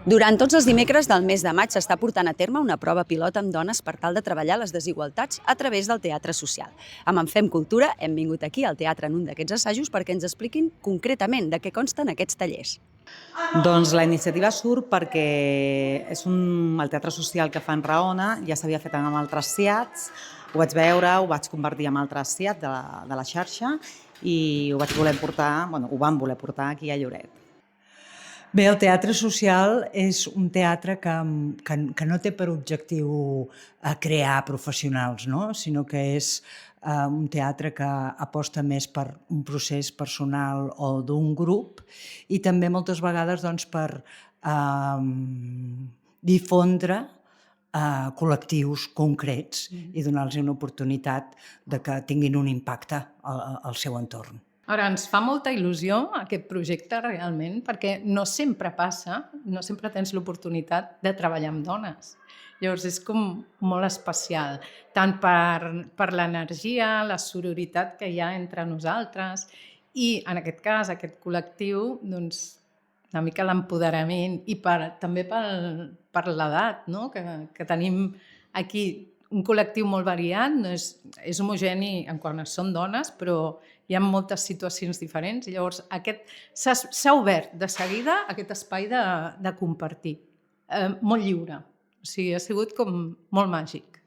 Durant tots els dimecres del mes de maig s'està portant a terme una prova pilot amb dones per tal de treballar les desigualtats a través del teatre social. Amb En Fem Cultura hem vingut aquí al teatre en un d'aquests assajos perquè ens expliquin concretament de què consten aquests tallers. Doncs la iniciativa surt perquè el teatre social que fa en Raona ja s'havia fet amb altres CIATs, ho vaig veure, ho vaig convertir en altres CIAT de la xarxa i ho vam voler portar aquí a Lloret. Bé, el teatre social és un teatre que no té per objectiu crear professionals, no? Sinó que és un teatre que aposta més per un procés personal o d'un grup i també moltes vegades per difondre col·lectius concrets i donar-los una oportunitat de que tinguin un impacte al seu entorn. Ara, ens fa molta il·lusió aquest projecte realment, perquè no sempre passa, no sempre tens l'oportunitat de treballar amb dones. Llavors és com molt especial, tant per l'energia, la sororitat que hi ha entre nosaltres i, en aquest cas, aquest col·lectiu, doncs, una mica l'empoderament i també per l'edat, no? que tenim aquí un col·lectiu molt variat, no és homogeni en quan són dones, però hi ha moltes situacions diferents i llavors s'ha obert de seguida aquest espai de compartir, molt lliure. O sigui, ha sigut com molt màgic.